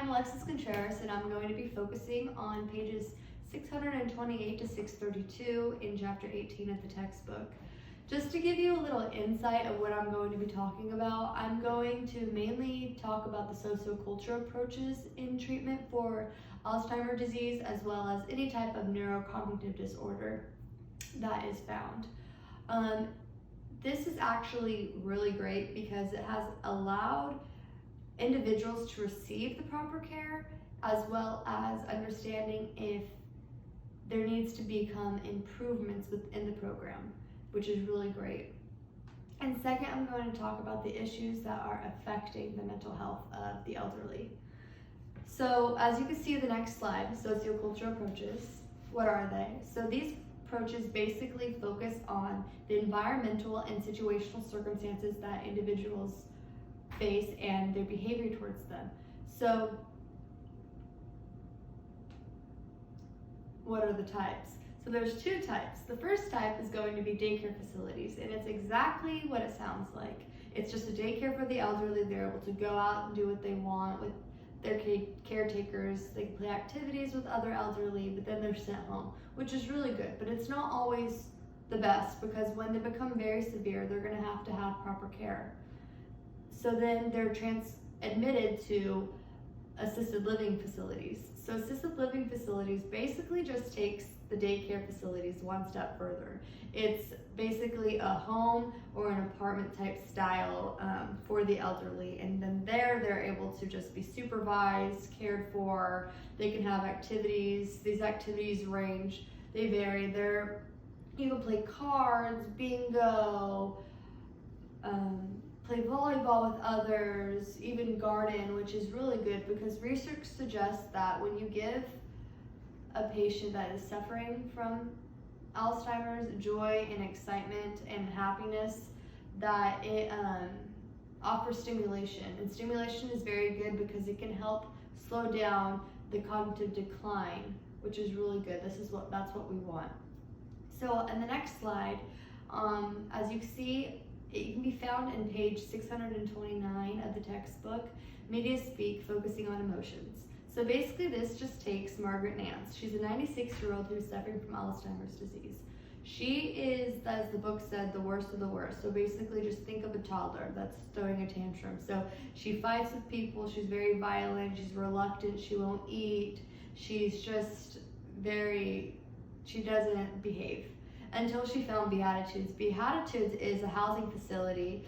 I'm Alexis Contreras, and I'm going to be focusing on pages 628 to 632 in chapter 18 of the textbook. Just to give you a little insight of what I'm going to be talking about, I'm going to mainly talk about the sociocultural approaches in treatment for Alzheimer's disease, as well as any type of neurocognitive disorder that is found. This is actually really great because it has allowed individuals to receive the proper care, as well as understanding if there needs to become improvements within the program, which is really great. And second, I'm going to talk about the issues that are affecting the mental health of the elderly. So as you can see in the next slide, sociocultural approaches, what are they? So these approaches basically focus on the environmental and situational circumstances that individuals face and their behavior towards them. So what are the types? So there's two types. The first type is going to be daycare facilities, and it's exactly what it sounds like. It's just a daycare for the elderly. They're able to go out and do what they want with their caretakers. They can play activities with other elderly, but then they're sent home, which is really good, but it's not always the best, because when they become very severe, they're going to have proper care. So then they're admitted to assisted living facilities. So assisted living facilities basically just takes the daycare facilities one step further. It's basically a home or an apartment type style for the elderly, and then they're able to just be supervised, cared for. They can have activities. These activities range, they vary. You can play cards, bingo, play volleyball with others, even garden, which is really good because research suggests that when you give a patient that is suffering from Alzheimer's joy and excitement and happiness, that it offers stimulation. And stimulation is very good because it can help slow down the cognitive decline, which is really good. That's what we want. So in the next slide, as you can see, it can be found in page 629 of the textbook, Media Speak, focusing on emotions. So basically this just takes Margaret Nance. She's a 96-year-old who's suffering from Alzheimer's disease. She is, as the book said, the worst of the worst. So basically just think of a toddler that's throwing a tantrum. So she fights with people, she's very violent, she's reluctant, she won't eat, she's just she doesn't behave. Until she found Beatitudes. Beatitudes is a housing facility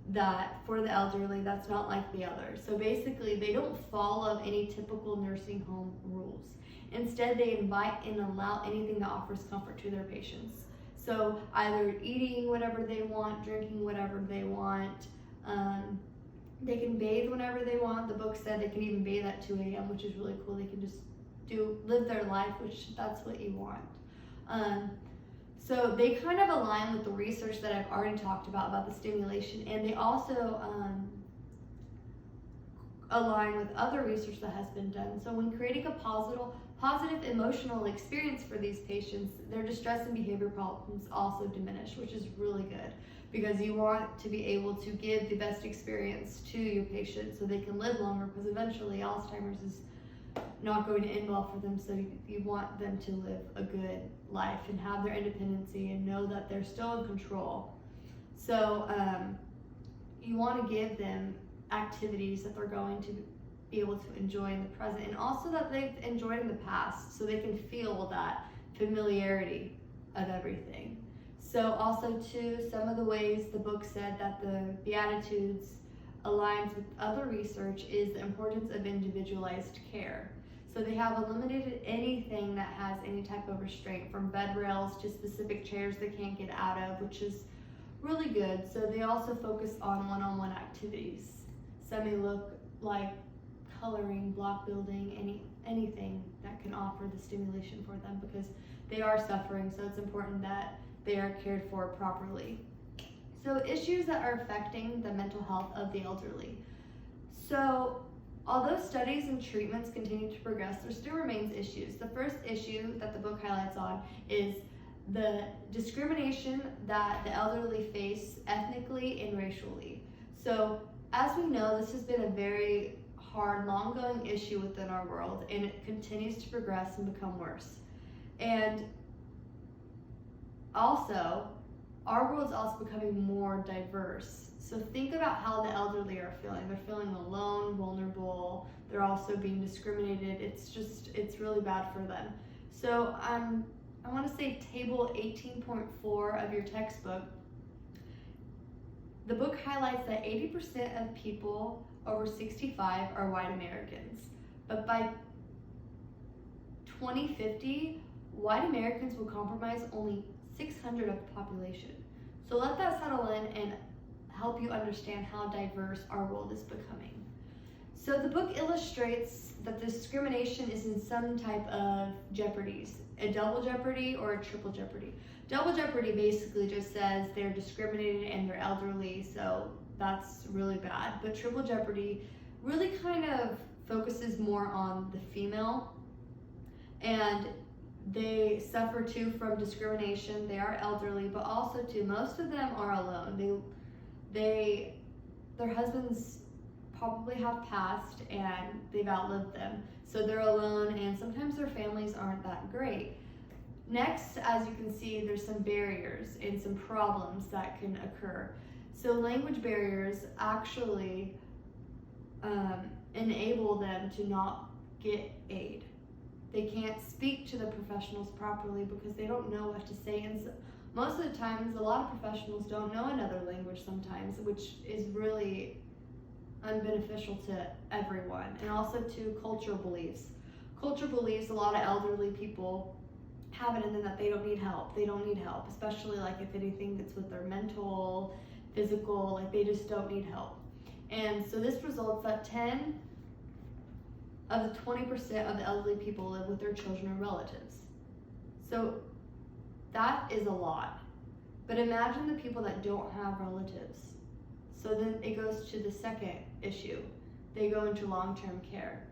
that for the elderly that's not like the others. So basically they don't follow any typical nursing home rules. Instead, they invite and allow anything that offers comfort to their patients. So either eating whatever they want, drinking whatever they want. They can bathe whenever they want. The book said they can even bathe at 2 a.m., which is really cool. They can just live their life, which that's what you want. So they kind of align with the research that I've already talked about the stimulation, and they also align with other research that has been done. So when creating a positive emotional experience for these patients, their distress and behavior problems also diminish, which is really good because you want to be able to give the best experience to your patients so they can live longer, because eventually Alzheimer's is not going to end well for them, so you want them to live a good life and have their independency and know that they're still in control. So you want to give them activities that they're going to be able to enjoy in the present, and also that they've enjoyed in the past, so they can feel that familiarity of everything. So also too, some of the ways the book said that the Beatitudes aligns with other research is the importance of individualized care. So they have eliminated anything that has any type of restraint, from bed rails to specific chairs they can't get out of, which is really good. So they also focus on one-on-one activities. Some may look like coloring, block building, anything that can offer the stimulation for them, because they are suffering, so it's important that they are cared for properly. So issues that are affecting the mental health of the elderly. So although studies and treatments continue to progress, there still remains issues. The first issue that the book highlights on is the discrimination that the elderly face ethnically and racially. So as we know, this has been a very hard, long-going issue within our world, and it continues to progress and become worse. And also, our world's also becoming more diverse. So think about how the elderly are feeling. They're feeling alone, vulnerable. They're also being discriminated. It's really bad for them. So I want to say table 18.4 of your textbook. The book highlights that 80% of people over 65 are white Americans. But by 2050, white Americans will comprise only 600 of the population. So let that settle in and help you understand how diverse our world is becoming. So the book illustrates that discrimination is in some type of jeopardies, a double jeopardy or a triple jeopardy. Double jeopardy basically just says they're discriminated and they're elderly, so that's really bad. But triple jeopardy really kind of focuses more on the female, and they suffer too from discrimination. They are elderly, but also too, most of them are alone. Their husbands probably have passed and they've outlived them. So they're alone, and sometimes their families aren't that great. Next, as you can see, there's some barriers and some problems that can occur. So language barriers actually enable them to not get aid. They can't speak to the professionals properly because they don't know what to say. And so, most of the times, a lot of professionals don't know another language sometimes, which is really unbeneficial to everyone. And also to cultural beliefs. Cultural beliefs, a lot of elderly people have it in them that they don't need help. They don't need help, especially like if anything that's with their mental, physical, like they just don't need help. And so this results that 10 of the 20% of the elderly people live with their children or relatives. So that is a lot. But imagine the people that don't have relatives. So then it goes to the second issue. They go into long-term care.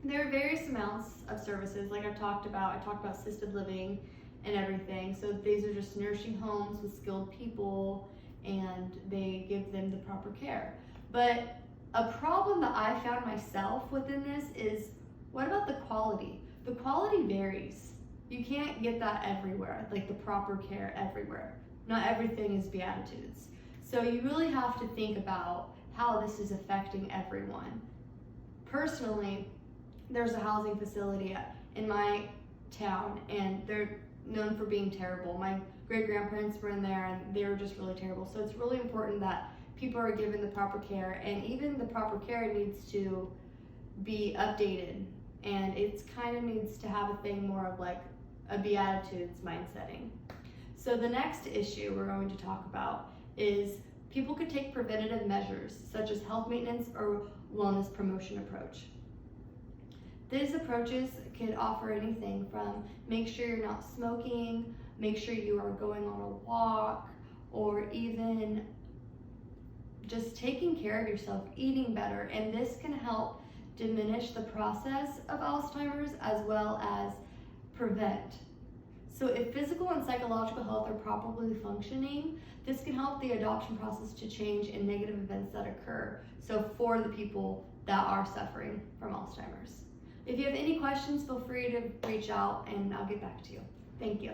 There are various amounts of services, like I talked about assisted living and everything. So these are just nursing homes with skilled people, and they give them the proper care. But a problem that I found myself within this is, what about the quality? The quality varies. You can't get that everywhere, like the proper care everywhere. Not everything is Beatitudes. So you really have to think about how this is affecting everyone. Personally, there's a housing facility in my town, and they're known for being terrible. My great-grandparents were in there, and they were just really terrible. So it's really important that people are given the proper care, and even the proper care needs to be updated, and it's kind of needs to have a thing more of like a Beatitudes mindsetting. So the next issue we're going to talk about is people could take preventative measures such as health maintenance or wellness promotion approach. These approaches could offer anything from make sure you're not smoking, make sure you are going on a walk, or even just taking care of yourself, eating better. And this can help diminish the process of Alzheimer's as well as prevent. So if physical and psychological health are properly functioning, this can help the adoption process to change in negative events that occur. So for the people that are suffering from Alzheimer's. If you have any questions, feel free to reach out and I'll get back to you. Thank you.